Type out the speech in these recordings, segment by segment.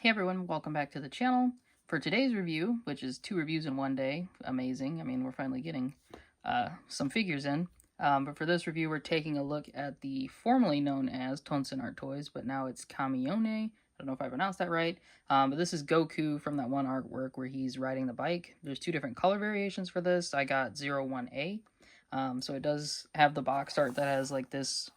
Hey everyone, welcome back to the channel. For today's review, which is 2 reviews in one day, amazing. I mean, we're finally getting some figures in. But for this review, we're taking a look at the formerly known as Tonsenart Toys, but now it's Kamione. I don't know if I pronounced that right. But this is Goku from that one artwork where he's riding the bike. There's 2 different color variations for this. I got 01A. So it does have the box art that has like this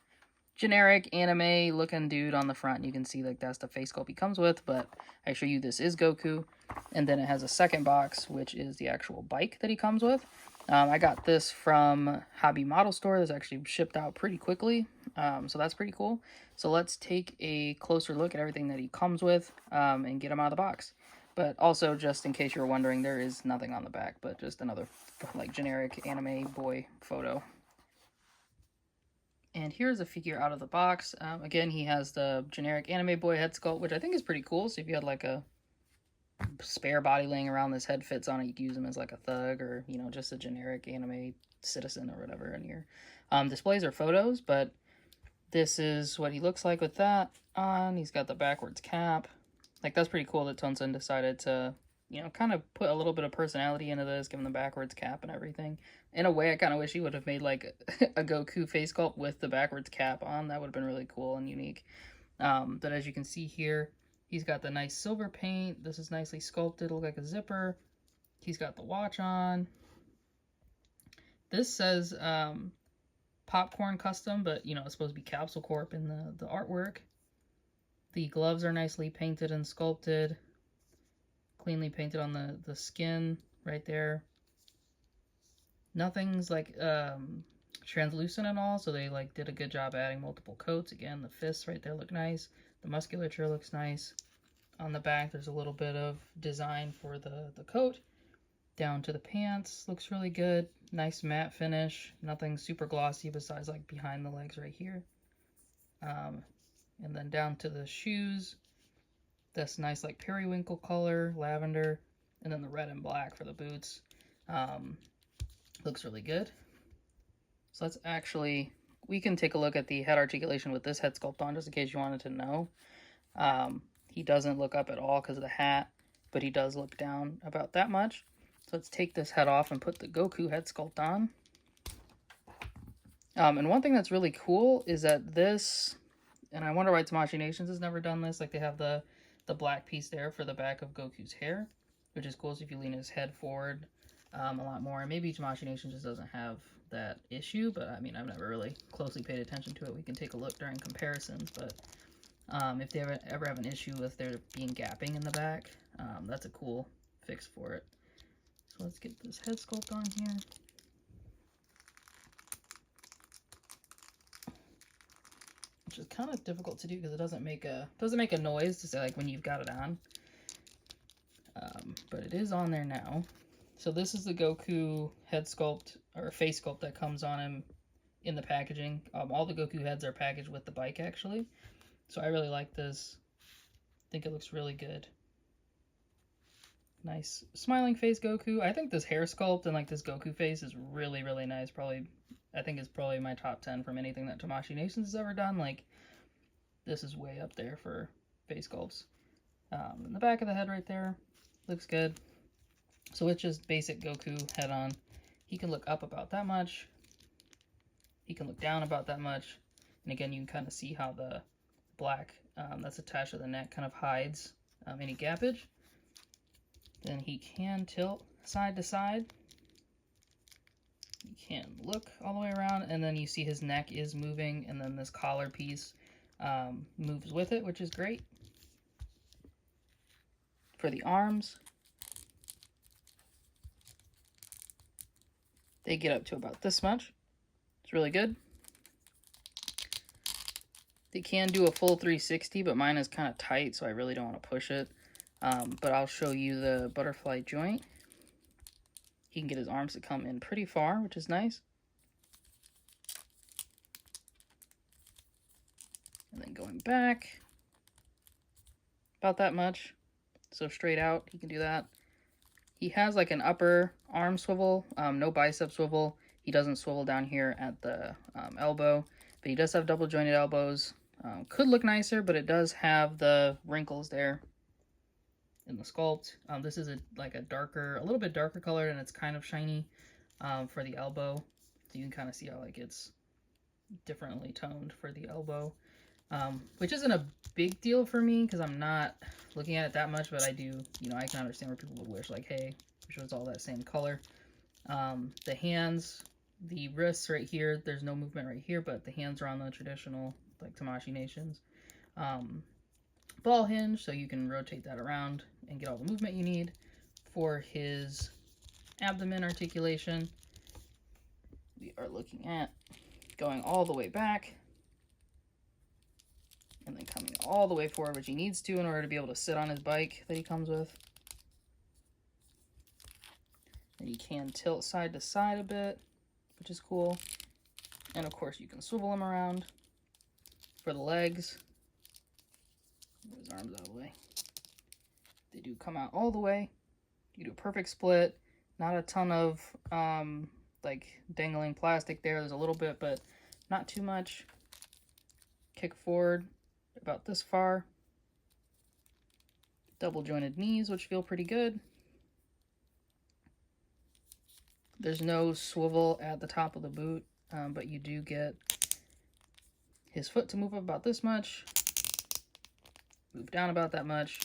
generic anime looking dude on the front. You can see like that's the face sculpt he comes with, but I show you this is Goku. And then it has a second box, which is the actual bike that he comes with. I got this from Hobby Model Store. This actually shipped out pretty quickly, so that's pretty cool. So let's take a closer look at everything that he comes with and get him out of the box. But also, just in case you're wondering, there is nothing on the back, but just another like generic anime boy photo. And here's a figure out of the box. Again, he has the generic anime boy head sculpt, which I think is pretty cool. So if you had like a spare body laying around, this head fits on it, you could use him as like a thug or, you know, just a generic anime citizen or whatever. And your displays are photos, but this is what he looks like with that on. He's got the backwards cap. Like, that's pretty cool that Tonsen decided to, you know, kind of put a little bit of personality into this, give him the backwards cap and everything. In a way, I kind of wish he would have made, like, a Goku face sculpt with the backwards cap on. That would have been really cool and unique. But as you can see here, he's got the nice silver paint. This is nicely sculpted, look like a zipper. He's got the watch on. This says Popcorn Custom, but, you know, it's supposed to be Capsule Corp in the artwork. The gloves are nicely painted and sculpted. Cleanly painted on the skin right there. Nothing's like translucent at all, so they like did a good job adding multiple coats. Again, the fists right there look nice. The musculature looks nice. On the back, there's a little bit of design for the coat. Down to the pants, looks really good. Nice matte finish. Nothing super glossy besides like behind the legs right here. And then down to the shoes. This nice like periwinkle color, lavender, and then the red and black for the boots. Looks really good. So let's actually, we can take a look at the head articulation with this head sculpt on, just in case you wanted to know. He doesn't look up at all because of the hat, but he does look down about that much. So let's take this head off and put the Goku head sculpt on. And one thing that's really cool is that this, and I wonder why Tamashii Nations has never done this, like they have the black piece there for the back of Goku's hair, which is cool. So if you lean his head forward a lot more, and maybe Tamashii Nation just doesn't have that issue, but I mean, I've never really closely paid attention to it. We can take a look during comparisons, but if they ever have an issue with there being gapping in the back, that's a cool fix for it. So let's get this head sculpt on here. Which is kind of difficult to do because it doesn't make a noise to say like when you've got it on. But it is on there now. So this is the Goku head sculpt or face sculpt that comes on him in the packaging. All the Goku heads are packaged with the bike actually. So I really like this. I think it looks really good. Nice smiling face Goku. I think this hair sculpt and like this Goku face is really, really nice. I think it's probably my top 10 from anything that Tamashii Nations has ever done. Like, this is way up there for face sculpts. In the back of the head right there, looks good. So it's just basic Goku head on. He can look up about that much. He can look down about that much. And again, you can kind of see how the black that's attached to the neck kind of hides any gappage. Then he can tilt side to side. You can look all the way around, and then you see his neck is moving, and then this collar piece moves with it, which is great. For the arms, they get up to about this much. It's really good. They can do a full 360, but mine is kind of tight, so I really don't want to push it. But I'll show you the butterfly joint. He can get his arms to come in pretty far, which is nice. And then going back about that much. So straight out, he can do that. He has like an upper arm swivel, no bicep swivel. He doesn't swivel down here at the elbow, but he does have double jointed elbows. Could look nicer, but it does have the wrinkles there. in the sculpt. This is like a little bit darker color, and it's kind of shiny for the elbow. So you can kind of see how like it's differently toned for the elbow, which isn't a big deal for me because I'm not looking at it that much, but I do, I can understand where people would wish like, hey, wish it was all that same color. The hands, the wrists right here, there's no movement right here, but the hands are on the traditional like Tamashii Nations ball hinge, so you can rotate that around and get all the movement you need. For his abdomen articulation, we are looking at going all the way back and then coming all the way forward, which he needs to in order to be able to sit on his bike that he comes with. And you can tilt side to side a bit, which is cool. And of course you can swivel him around. For the legs, move his arms out of the way. They do come out all the way. You do a perfect split. Not a ton of like dangling plastic there. There's a little bit, but not too much. Kick forward about this far. Double jointed knees, which feel pretty good. There's no swivel at the top of the boot, but you do get his foot to move up about this much, move down about that much.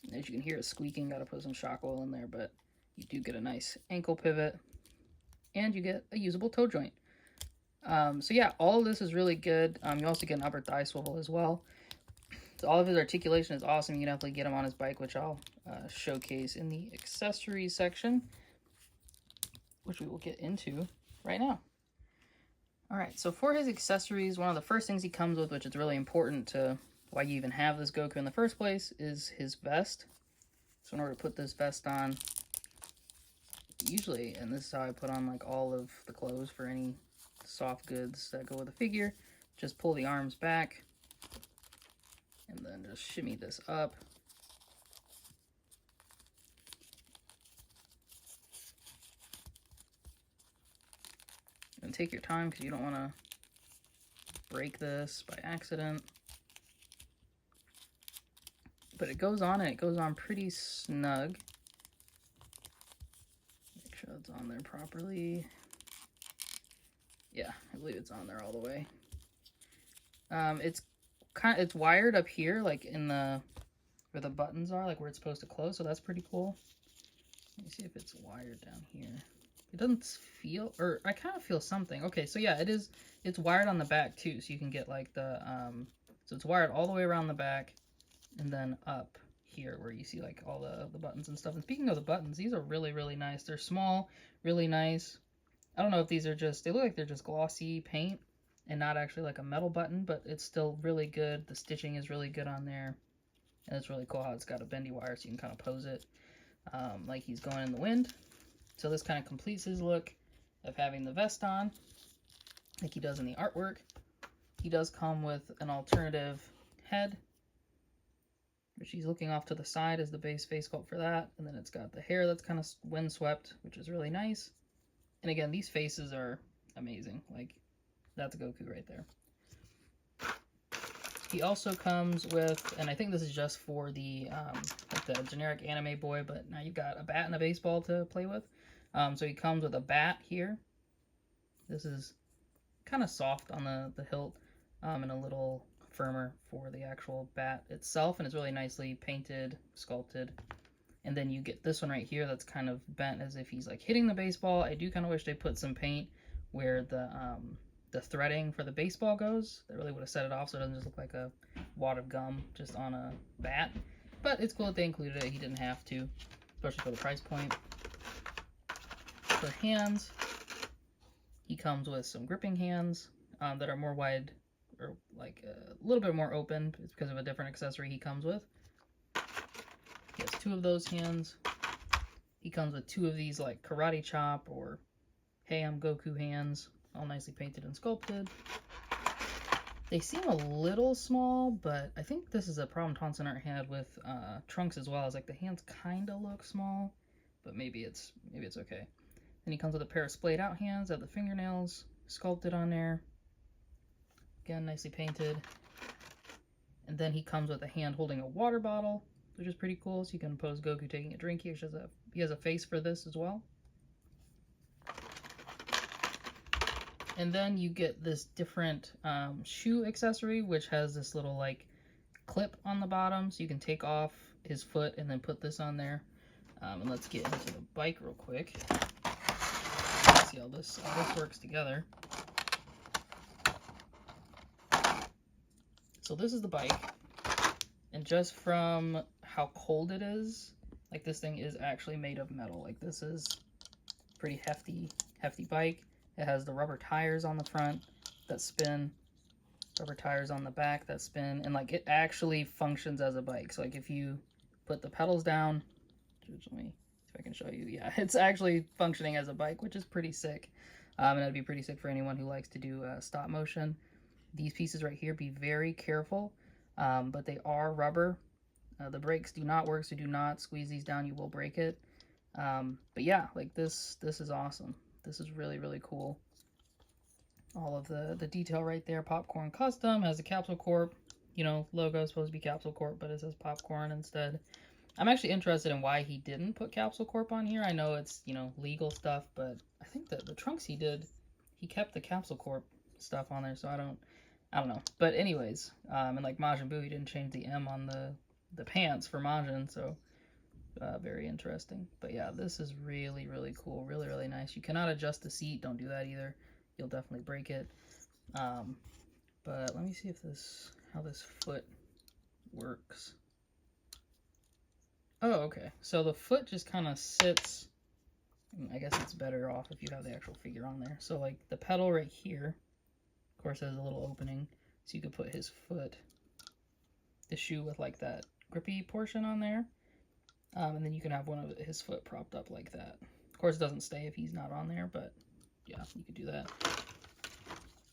And as you can hear it squeaking, gotta put some shock oil in there, but you do get a nice ankle pivot, and you get a usable toe joint. So yeah, all of this is really good. You also get an upper thigh swivel as well. So all of his articulation is awesome. You can definitely get him on his bike, which I'll showcase in the accessories section, which we will get into right now. All right, so for his accessories, one of the first things he comes with, which is really important to why you even have this Goku in the first place, is his vest. So in order to put this vest on, usually, and this is how I put on like all of the clothes for any soft goods that go with the figure, just pull the arms back and then just shimmy this up. And take your time because you don't want to break this by accident. But it goes on, and it goes on pretty snug. Make sure it's on there properly. Yeah, I believe it's on there all the way. It's wired up here, like in the where the buttons are, like where it's supposed to close. So that's pretty cool. Let me see if it's wired down here. It doesn't feel, or I kind of feel something. Okay, so yeah, it's wired on the back too, so you can get like the, so it's wired all the way around the back, and then up here where you see like all the buttons and stuff. And speaking of the buttons, these are really, really nice. They're small, really nice. I don't know if these are just, they look like they're just glossy paint and not actually like a metal button, but it's still really good. The stitching is really good on there. And it's really cool how it's got a bendy wire so you can kind of pose it like he's going in the wind. So this kind of completes his look of having the vest on, like he does in the artwork. He does come with an alternative head, which he's looking off to the side as the base face sculpt for that. And then it's got the hair that's kind of windswept, which is really nice. And again, these faces are amazing. Like, that's Goku right there. He also comes with, and I think this is just for the like the generic anime boy, but now you've got a bat and a baseball to play with. So he comes with a bat here. This is kind of soft on the hilt, and a little firmer for the actual bat itself, and it's really nicely painted, sculpted. And then you get this one right here that's kind of bent as if he's like hitting the baseball. I do kind of wish they put some paint where the threading for the baseball goes. That really would have set it off so it doesn't just look like a wad of gum just on a bat. But it's cool that they included it. He didn't have to, especially for the price point. For hands, he comes with some gripping hands that are more wide, or like a little bit more open. It's because of a different accessory he comes with. He has 2 of those hands. He comes with 2 of these like karate chop or hey I'm Goku hands, all nicely painted and sculpted. They seem a little small, but I think this is a problem Tonsenart had with Trunks as well. Is like the hands kind of look small, but maybe it's okay. Then he comes with a pair of splayed out hands that have the fingernails sculpted on there. Again, nicely painted. And then he comes with a hand holding a water bottle, which is pretty cool. So you can pose Goku taking a drink. He has a face for this as well. And then you get this different shoe accessory, which has this little like clip on the bottom, so you can take off his foot and then put this on there. And let's get into the bike real quick. See how this works together. So this is the bike, and just from how cold it is, like this thing is actually made of metal. Like this is pretty hefty bike. It has the rubber tires on the front that spin, rubber tires on the back that spin, and like it actually functions as a bike. So like if you put the pedals down, let me see if I can show you. Yeah, it's actually functioning as a bike, which is pretty sick. And that'd be pretty sick for anyone who likes to do stop motion. These pieces right here, be very careful, but they are rubber. The brakes do not work, so do not squeeze these down, you will break it. But yeah, like this is awesome. This is really, really cool. All of the detail right there. Popcorn Custom has a Capsule Corp, you know, logo is supposed to be Capsule Corp, but it says Popcorn instead. I'm actually interested in why he didn't put Capsule Corp on here. I know it's, you know, legal stuff, but I think that the trunks he kept the Capsule Corp stuff on there, so I don't know. But anyways, and like Majin Buu, he didn't change the M on the pants for Majin, so very interesting. But yeah, this is really, really cool. Really, really nice. You cannot adjust the seat. Don't do that either. You'll definitely break it. But let me see if how this foot works. Oh, okay. So the foot just kind of sits. I guess it's better off if you have the actual figure on there. So like the pedal right here, of course, has a little opening, so you could put his foot, the shoe with like that grippy portion on there. And then you can have one of his foot propped up like that. Of course, it doesn't stay if he's not on there, but yeah, you could do that.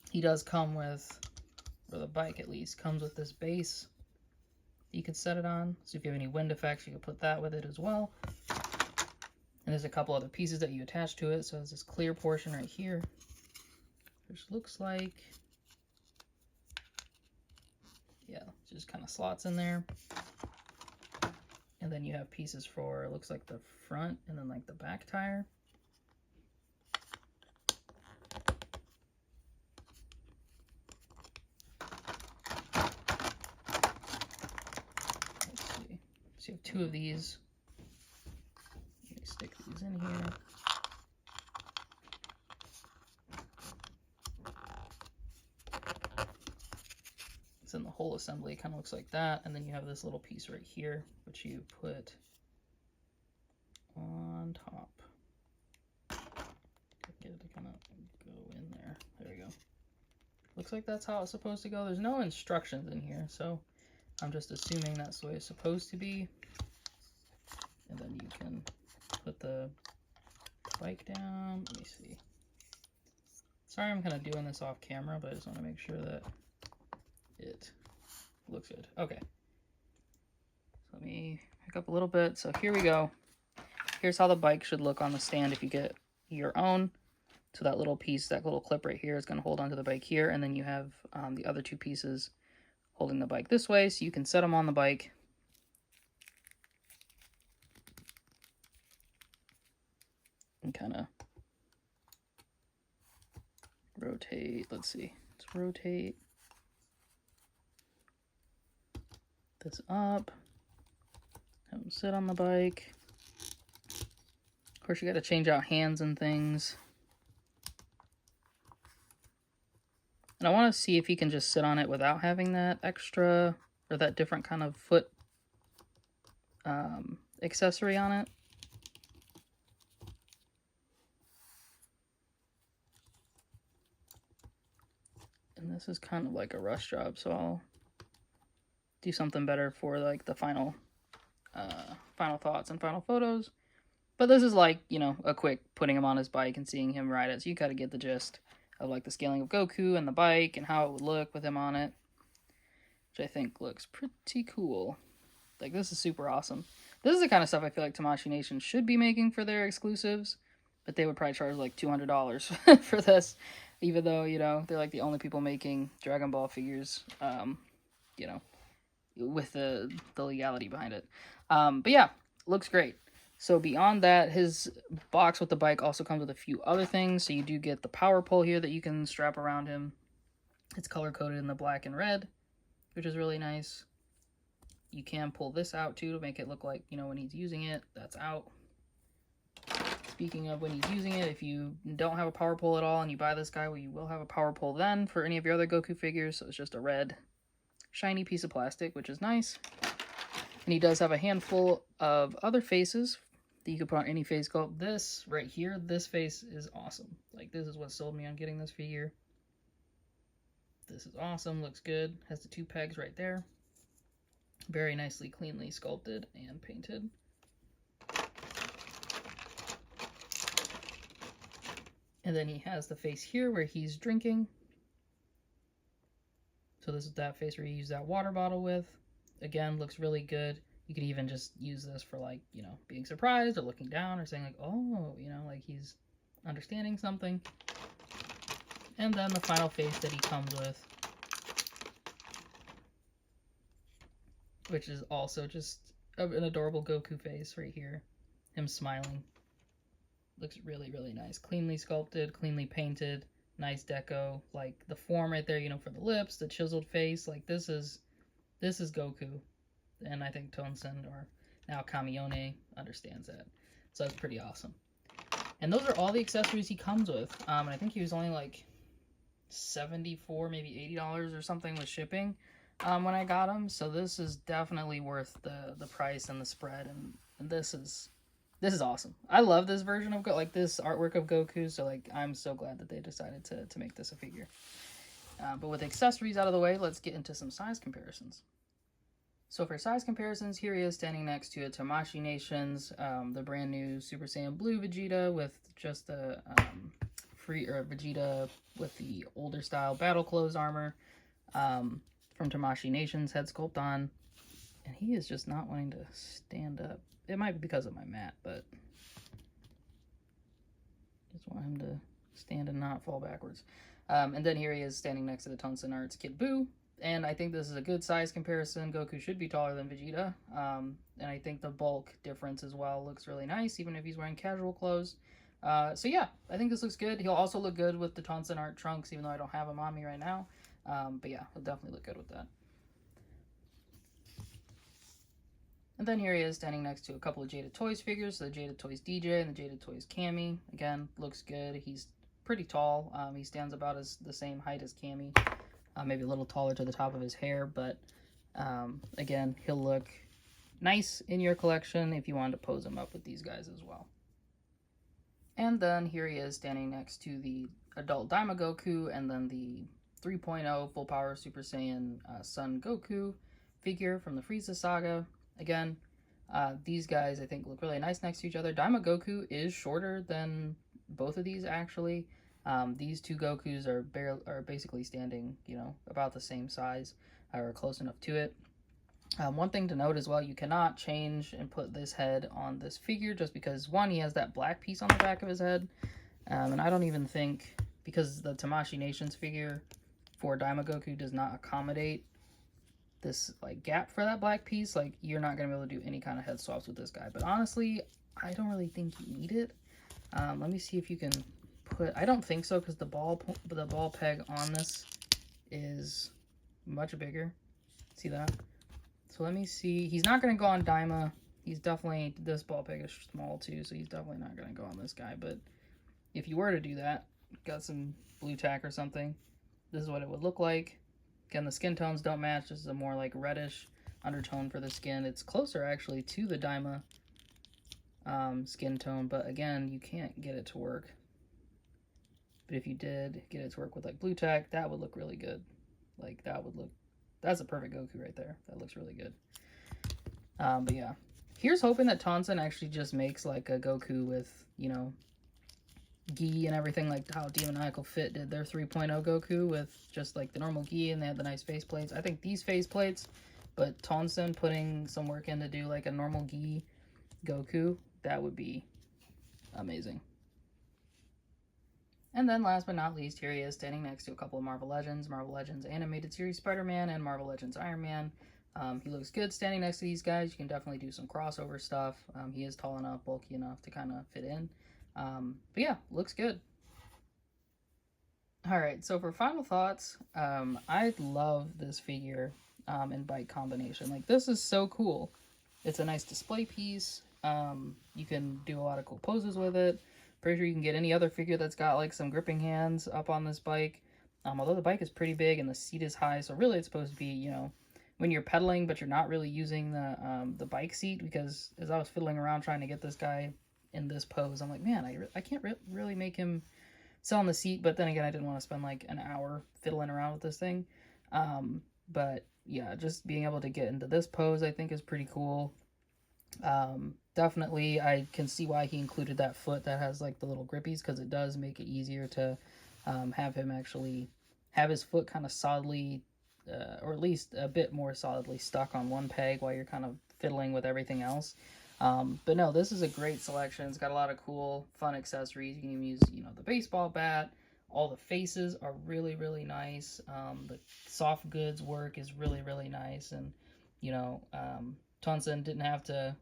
He does come with, or the bike at least, comes with this base you could set it on. So if you have any wind effects, you could put that with it as well. And there's a couple other pieces that you attach to it. So there's this clear portion right here, which looks like, yeah, just kind of slots in there. And then you have pieces for, it looks like the front and then like the back tire. Let's see. So you have two of these. Let me stick these in here. So then the whole assembly kind of looks like that, and then you have this little piece right here, which you put on top. Get it to kind of go in there. There we go. Looks like that's how it's supposed to go. There's no instructions in here, so I'm just assuming that's the way it's supposed to be. And then you can put the bike down. Let me see. Sorry I'm kind of doing this off camera, but I just want to make sure that it looks good. Okay. So let me pick up a little bit. So here we go. Here's how the bike should look on the stand if you get your own. So that little piece, that little clip right here is going to hold onto the bike here. And then you have the other two pieces holding the bike this way. So you can set them on the bike. And kind of rotate. Let's see. Let's rotate this up, have them sit on the bike. Of course, you got to change out hands and things. And I want to see if he can just sit on it without having that extra or that different kind of foot accessory on it. And this is kind of like a rush job, so I'll do something better for like the final thoughts and final photos. But this is like, you know, a quick putting him on his bike and seeing him ride it. So you gotta get the gist of like the scaling of Goku and the bike and how it would look with him on it, which I think looks pretty cool. Like, this is super awesome. This is the kind of stuff I feel like Tamashii Nation should be making for their exclusives, but they would probably charge like $200 for this, even though, you know, they're like the only people making Dragon Ball figures. You know, with the legality behind it. But yeah, looks great. So beyond that, his box with the bike also comes with a few other things. So you do get the power pole here that you can strap around him. It's color-coded in the black and red, which is really nice. You can pull this out too to make it look like, you know, when he's using it, that's out. Speaking of when he's using it, if you don't have a power pole at all and you buy this guy, well, you will have a power pole then for any of your other Goku figures. So it's just a red shiny piece of plastic, which is nice. And he does have a handful of other faces that you could put on any face sculpt. This right here, this face is awesome. Like, this is what sold me on getting this figure. This is awesome, looks good. Has the 2 pegs right there. Very nicely, cleanly sculpted and painted. And then he has the face here where he's drinking. So this is that face where you use that water bottle with. Again, looks really good. You could even just use this for, like, you know, being surprised or looking down or saying like, oh, you know, like he's understanding something. And then the final face that he comes with, which is also just an adorable Goku face right here. Him smiling. Looks really, really nice. Cleanly sculpted, cleanly painted, nice deco. Like, the form right there, you know, for the lips, the chiseled face. Like, this is Goku. And I think Tonsen, or now Kamione, understands that. So that's pretty awesome. And those are all the accessories he comes with. And I think he was only like $74, maybe $80 or something with shipping when I got him. So this is definitely worth the price and the spread. And this is awesome. I love this version of like this artwork of Goku. So like, I'm so glad that they decided to make this a figure. But with accessories out of the way, let's get into some size comparisons. So for size comparisons, here he is standing next to a Tamashii Nations, the brand new Super Saiyan Blue Vegeta with just the Vegeta with the older style battle clothes armor from Tamashii Nations head sculpt on, and he is just not wanting to stand up. It might be because of my mat, but just want him to stand and not fall backwards. And then here he is standing next to the Tonsenart's Kid Buu. And I think this is a good size comparison. Goku should be taller than Vegeta. And I think the bulk difference as well looks really nice, even if he's wearing casual clothes. So yeah, I think this looks good. He'll also look good with the Tonsenart trunks, even though I don't have him on me right now. But yeah, he'll definitely look good with that. And then here he is standing next to a couple of Jada Toys figures. So the Jada Toys DJ and the Jada Toys Cammy. Again, looks good. He's pretty tall. He stands about the same height as Cammy. Maybe a little taller to the top of his hair, but again, he'll look nice in your collection if you wanted to pose him up with these guys as well. And then here he is standing next to the adult Daima Goku and then the 3.0 Full Power Super Saiyan Son Goku figure from the Frieza saga. Again, these guys I think look really nice next to each other. Daima Goku is shorter than both of these actually. These two Gokus are basically standing, you know, about the same size or close enough to it. One thing to note as well, you cannot change and put this head on this figure just because, one, he has that black piece on the back of his head. And I don't even think, because the Tamashii Nations figure for Daima Goku does not accommodate this like gap for that black piece, like you're not going to be able to do any kind of head swaps with this guy. But honestly, I don't really think you need it. Let me see if you can I don't think so, because the ball peg on this is much bigger. See that? So let me see. He's not going to go on Daima. He's definitely, this ball peg is small too, so he's definitely not going to go on this guy. But if you were to do that, got some blue tack or something, this is what it would look like. Again, the skin tones don't match. This is a more like reddish undertone for the skin. It's closer actually to the Daima skin tone, but again, you can't get it to work. But if you did get it to work with like blue tack, that would look really good. Like that's a perfect Goku right there. That looks really good. But yeah, here's hoping that Tonsen actually just makes like a Goku with, you know, gi and everything, like how Demoniacal Fit did their 3.0 Goku with just like the normal gi and they had the nice face plates. I think these face plates, but Tonsen putting some work in to do like a normal gi Goku, that would be amazing. And then last but not least, here he is standing next to a couple of Marvel Legends Animated Series Spider-Man, and Marvel Legends Iron Man. He looks good standing next to these guys. You can definitely do some crossover stuff. He is tall enough, bulky enough to kind of fit in. But yeah, looks good. Alright, so for final thoughts, I love this figure and bike combination. Like, this is so cool. It's a nice display piece. You can do a lot of cool poses with it. Pretty sure you can get any other figure that's got like some gripping hands up on this bike. Although the bike is pretty big and the seat is high, so really it's supposed to be, you know, when you're pedaling, but you're not really using the bike seat, because as I was fiddling around trying to get this guy in this pose, I'm like, man, I can't really make him sit on the seat, but then again, I didn't want to spend like an hour fiddling around with this thing. But yeah, just being able to get into this pose, I think, is pretty cool. Definitely, I can see why he included that foot that has like the little grippies, because it does make it easier to have him actually have his foot kind of solidly, or at least a bit more solidly stuck on one peg while you're kind of fiddling with everything else. But no, this is a great selection. It's got a lot of cool, fun accessories. You can even use, you know, the baseball bat. All the faces are really, really nice. The soft goods work is really, really nice. And, you know, Tonsen didn't have to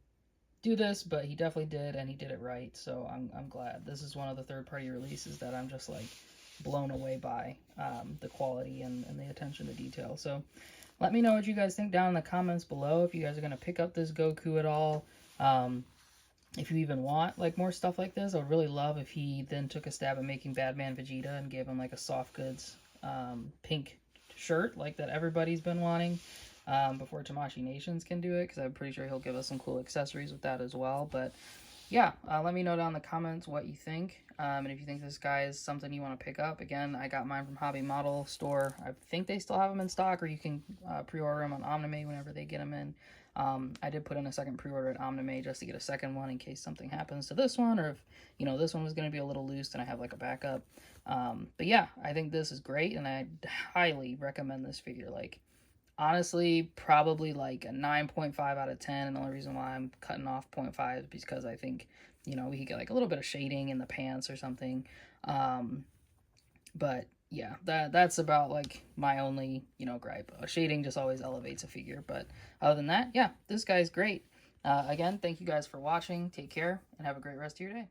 do this, but he definitely did, and he did it right. So I'm glad. This is one of the third-party releases that I'm just, like, blown away by the quality and the attention to detail. So let me know what you guys think down in the comments below, if you guys are going to pick up this Goku at all. If you even want like more stuff like this, I would really love if he then took a stab at making Badman Vegeta and gave him like a soft goods pink shirt like that everybody's been wanting before Tamashii Nations can do it, because I'm pretty sure he'll give us some cool accessories with that as well. But yeah, let me know down in the comments what you think, and if you think this guy is something you want to pick up. Again, I got mine from Hobby Model Store. I think they still have them in stock, or you can pre-order them on Omnime whenever they get them in. I did put in a second pre-order at Omnime just to get a second one in case something happens to this one, or if, you know, this one was going to be a little loose and I have like a backup. But yeah, I think this is great, and I highly recommend this figure. Like, honestly, probably like a 9.5 out of 10, and the only reason why I'm cutting off 0.5 is because I think, you know, we could get like a little bit of shading in the pants or something. But yeah, that's about like my only, you know, gripe. Shading just always elevates a figure, but other than that, yeah, this guy's great. Again, thank you guys for watching. Take care and have a great rest of your day.